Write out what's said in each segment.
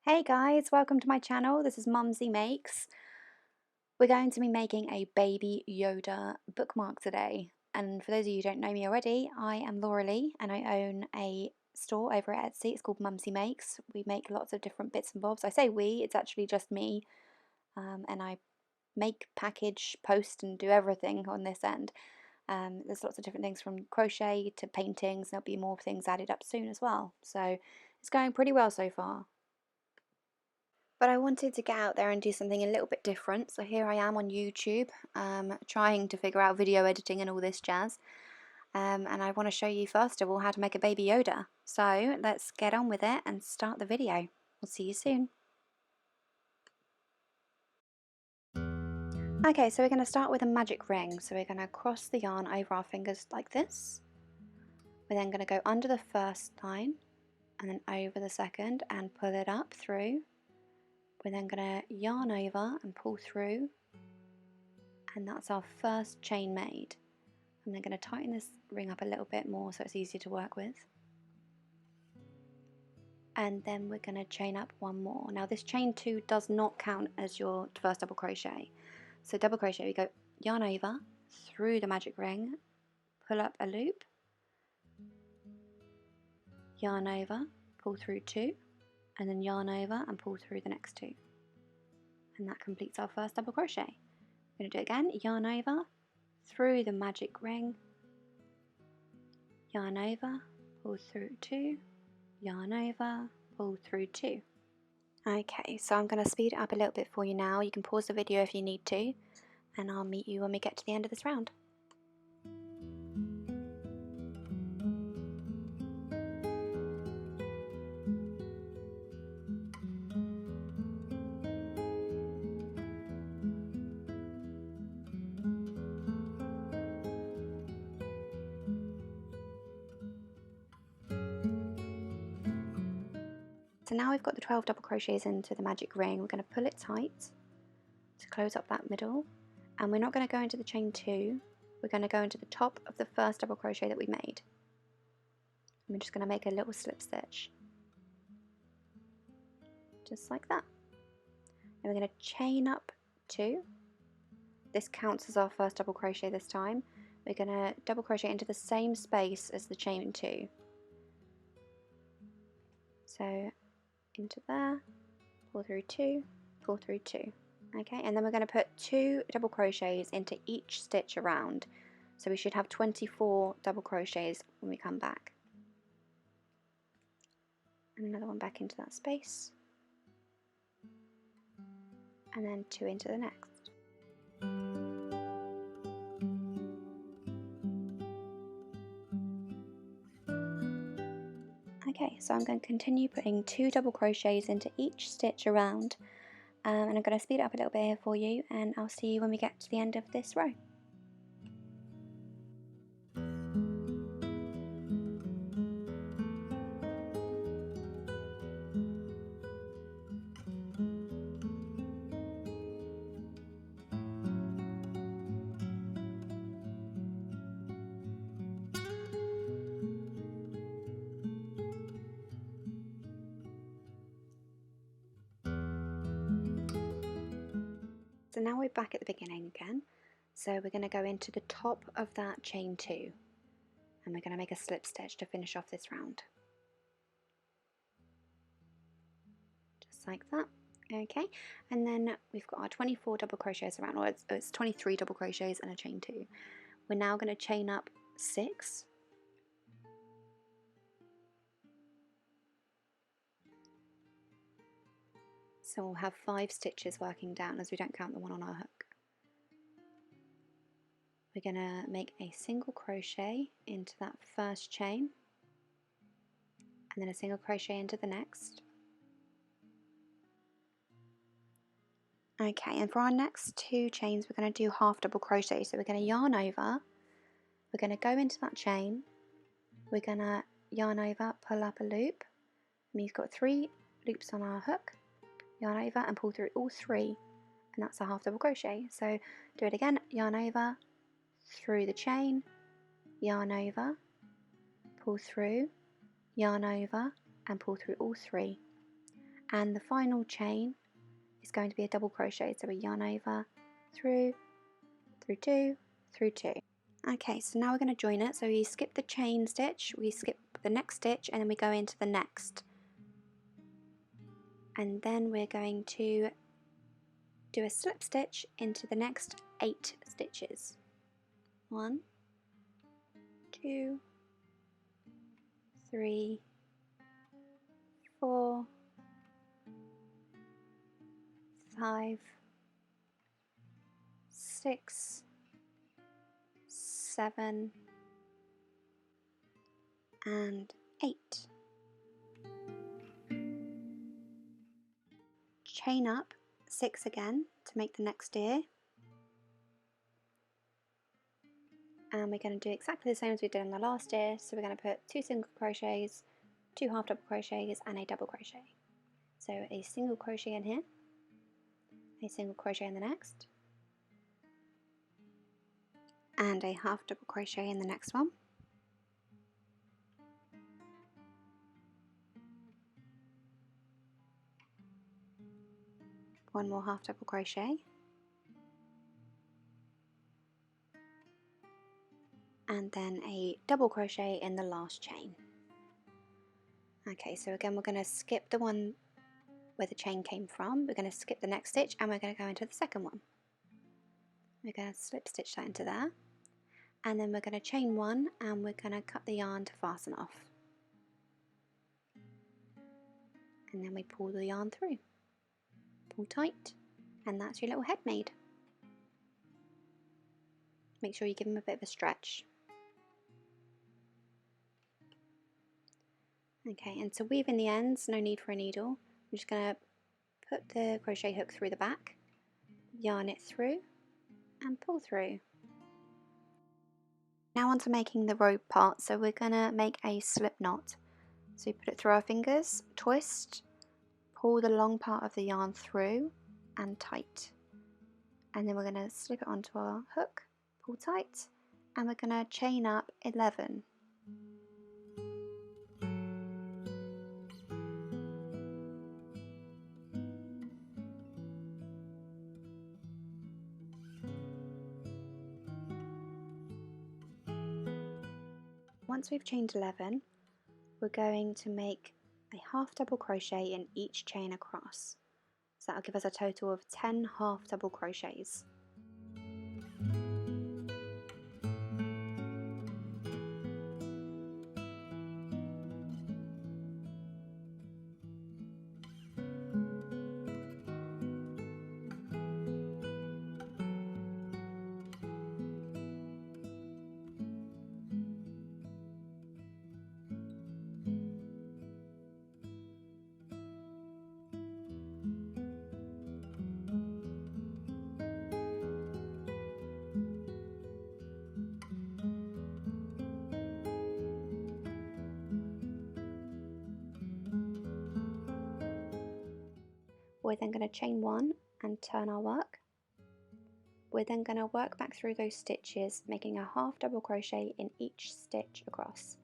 Hey guys, welcome to my channel. This is Mumsy Makes. We're going to be making a baby Yoda bookmark today. And for those of you who don't know me already, I am Laura Lee and I own a store over at Etsy. It's called Mumsy Makes. We make lots of different bits and bobs. I say we, it's actually just me. And I make, package, post and do everything on this end. There's lots of different things from crochet to paintings. There'll be more things added up soon as well. So it's going pretty well so far. But I wanted to get out there and do something a little bit different. So here I am on YouTube, trying to figure out video editing and all this jazz. And I want to show you first of all how to make a baby Yoda. So let's get on with it and start the video. We'll see you soon. Okay, so we're going to start with a magic ring. So we're going to cross the yarn over our fingers like this. We're then going to go under the first line and then over the second and pull it up through. We're then going to yarn over and pull through, and that's our first chain made. I'm then going to tighten this ring up a little bit more so it's easier to work with. And then we're going to chain up one more. Now this chain 2 does not count as your first double crochet. So double crochet, we go yarn over, through the magic ring, pull up a loop, yarn over, pull through 2, and then yarn over and pull through the next 2. And that completes our first double crochet. We're going to do it again, yarn over, through the magic ring, yarn over, pull through 2, yarn over, pull through 2. Okay, so I'm going to speed it up a little bit for you now. You can pause the video if you need to, and I'll meet you when we get to the end of this round. So now we've got the 12 double crochets into the magic ring. We're going to pull it tight to close up that middle, and we're not going to go into the chain 2, we're going to go into the top of the first double crochet that we made. And we're just going to make a little slip stitch, just like that. And we're going to chain up 2. This counts as our first double crochet this time. We're going to double crochet into the same space as the chain 2. So into there, pull through 2, pull through 2. Okay, and then we're going to put 2 double crochets into each stitch around. So we should have 24 double crochets when we come back. And another one back into that space. And then 2 into the next. Okay, so I'm going to continue putting 2 double crochets into each stitch around, and I'm going to speed it up a little bit here for you, and I'll see you when we get to the end of this row. So now we're back at the beginning again, so we're going to go into the top of that chain 2, and we're going to make a slip stitch to finish off this round. Just like that. Okay, and then we've got our 24 double crochets around, or it's 23 double crochets and a chain 2. We're now going to chain up 6. So we'll have 5 stitches working down as we don't count the one on our hook. We're going to make a single crochet into that first chain, and then a single crochet into the next. Okay, and for our next 2 chains we're going to do half double crochet. So we're going to yarn over, we're going to go into that chain, we're going to yarn over, pull up a loop, and we've got 3 loops on our hook, yarn over and pull through all 3, and that's a half double crochet. So do it again, yarn over, through the chain, yarn over, pull through, yarn over and pull through all 3, And the final chain is going to be a double crochet, so we yarn over, through, through two, through two. Okay, so now we're going to join it. So we skip the chain stitch, we skip the next stitch, and then we go into the next. And then we're going to do a slip stitch into the next 8 stitches. 1, 2, 3, 4, 5, 6, 7, and 8. Chain up 6 again to make the next ear. And we're going to do exactly the same as we did in the last ear, so we're going to put 2 single crochets, 2 half double crochets and a double crochet. So a single crochet in here, a single crochet in the next, and a half double crochet in the next one. One more half double crochet, and then a double crochet in the last chain. Okay, so again we're going to skip the one where the chain came from, we're going to skip the next stitch and we're going to go into the second one. We're going to slip stitch that into there, and then we're going to chain 1 and we're going to cut the yarn to fasten off. And then we pull the yarn through. Pull tight, and that's your little head made. Make sure you give them a bit of a stretch. Okay, and to weave in the ends, no need for a needle. I'm just going to put the crochet hook through the back, yarn it through, and pull through. Now on to making the robe part, so we're going to make a slip knot. So we put it through our fingers, twist, pull the long part of the yarn through, and tight. And then we're going to slip it onto our hook, pull tight, and we're going to chain up 11. Once we've chained 11, we're going to make a half double crochet in each chain across. So that'll give us a total of 10 half double crochets. We're then going to chain 1 and turn our work. We're then going to work back through those stitches, making a half double crochet in each stitch across,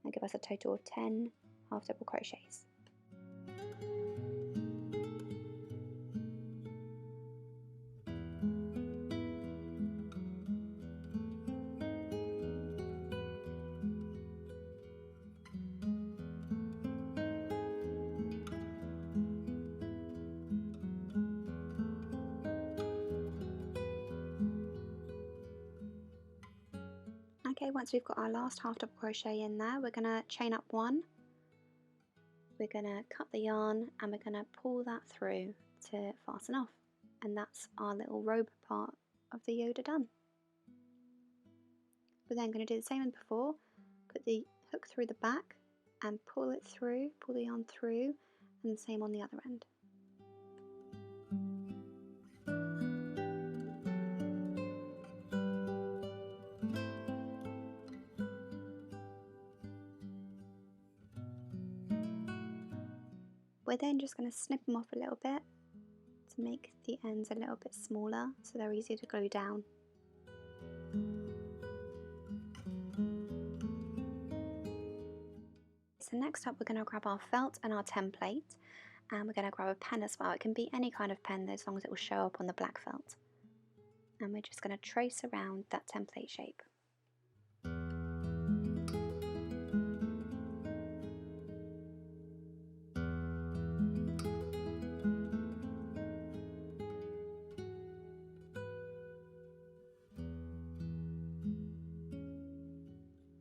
and give us a total of 10 half double crochets. Okay, once we've got our last half double crochet in there, we're going to chain up 1, we're going to cut the yarn, and we're going to pull that through to fasten off, and that's our little robe part of the Yoda done. We're then going to do the same as before, put the hook through the back and pull it through, pull the yarn through, and the same on the other end. We're then just going to snip them off a little bit to make the ends a little bit smaller so they're easier to glue down. So next up we're going to grab our felt and our template, And we're going to grab a pen as well. It can be any kind of pen as long as it will show up on the black felt. And we're just going to trace around that template shape.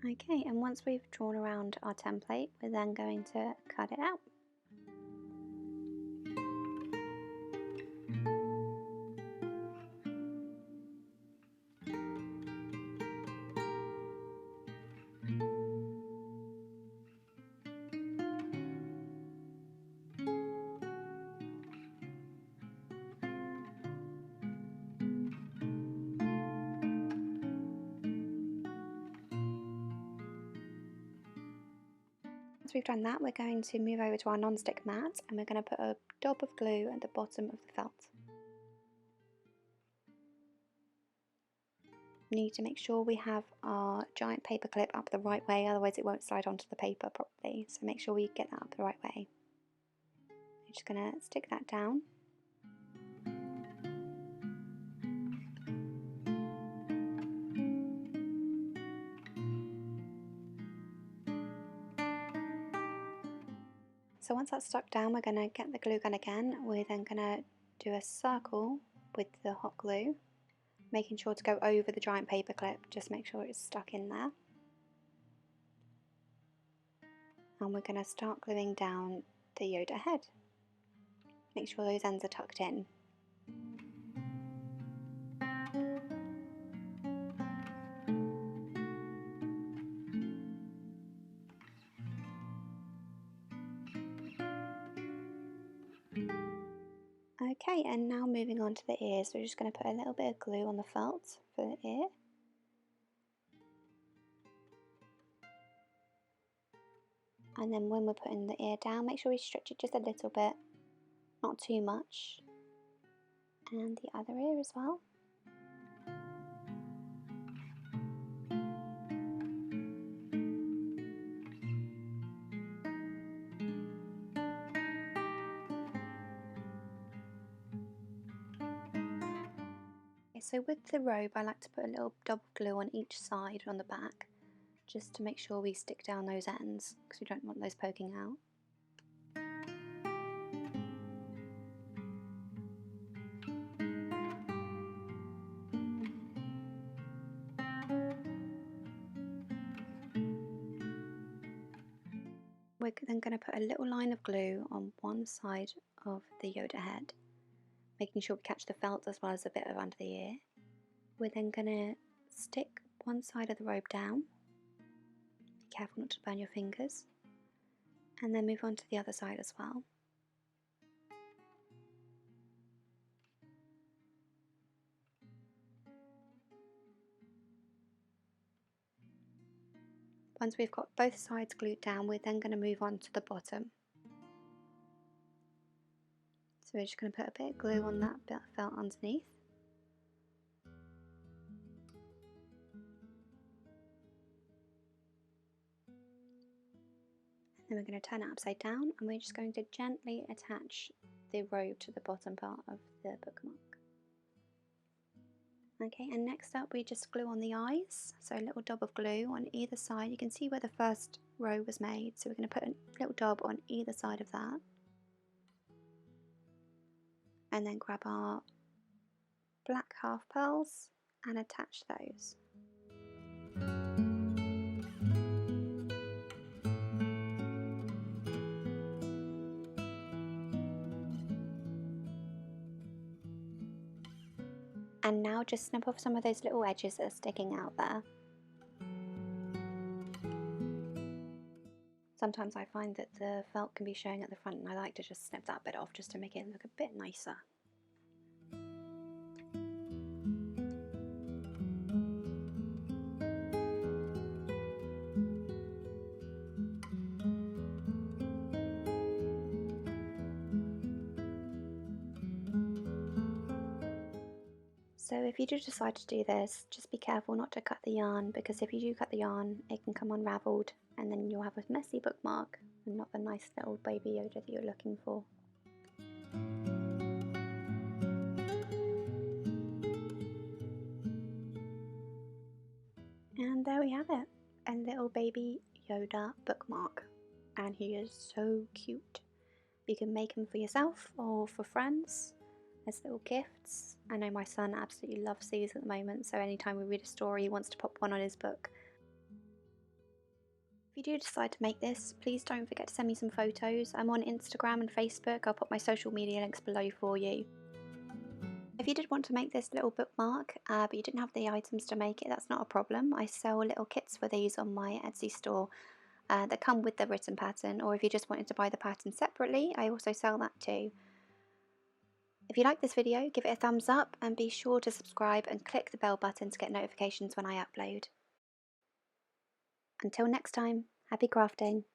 Okay, and once we've drawn around our template, we're then going to cut it out. Once we've done that, we're going to move over to our non-stick mat and we're going to put a dab of glue at the bottom of the felt. We need to make sure we have our giant paper clip up the right way, otherwise it won't slide onto the paper properly, so make sure we get that up the right way. I'm just going to stick that down. So once that's stuck down, we're going to get the glue gun again. We're then going to do a circle with the hot glue, making sure to go over the giant paper clip, just make sure it's stuck in there. And we're going to start gluing down the Yoda head. Make sure those ends are tucked in. Okay, and now moving on to the ears, we're just going to put a little bit of glue on the felt for the ear. And then when we're putting the ear down, make sure we stretch it just a little bit, not too much. And the other ear as well. So with the robe, I like to put a little dab of glue on each side on the back, just to make sure we stick down those ends, because we don't want those poking out. We're then going to put a little line of glue on one side of the Yoda head, making sure we catch the felt as well as a bit of under the ear. We're then going to stick one side of the robe down, be careful not to burn your fingers, and then move on to the other side as well. Once we've got both sides glued down, we're then going to move on to the bottom. So we're just going to put a bit of glue on that bit of felt underneath. Then we're going to turn it upside down and we're just going to gently attach the robe to the bottom part of the bookmark. Okay, and next up we just glue on the eyes, so a little dab of glue on either side. You can see where the first row was made, so we're going to put a little dab on either side of that. And then grab our black half pearls and attach those. And now just snip off some of those little edges that are sticking out there. Sometimes I find that the felt can be showing at the front and I like to just snip that bit off just to make it look a bit nicer. So if you do decide to do this, just be careful not to cut the yarn, because if you do cut the yarn, it can come unravelled and then you'll have a messy bookmark and not the nice little baby Yoda that you're looking for. And there we have it, a little baby Yoda bookmark. And he is so cute. You can make them for yourself or for friends as little gifts. I know my son absolutely loves these at the moment, so anytime we read a story, he wants to pop one on his book. If you do decide to make this, please don't forget to send me some photos. I'm on Instagram and Facebook. I'll put my social media links below for you. If you did want to make this little bookmark, but you didn't have the items to make it, that's not a problem. I sell little kits for these on my Etsy store that come with the written pattern, or if you just wanted to buy the pattern separately, I also sell that too. If you like this video, give it a thumbs up and be sure to subscribe and click the bell button to get notifications when I upload. Until next time, happy crafting!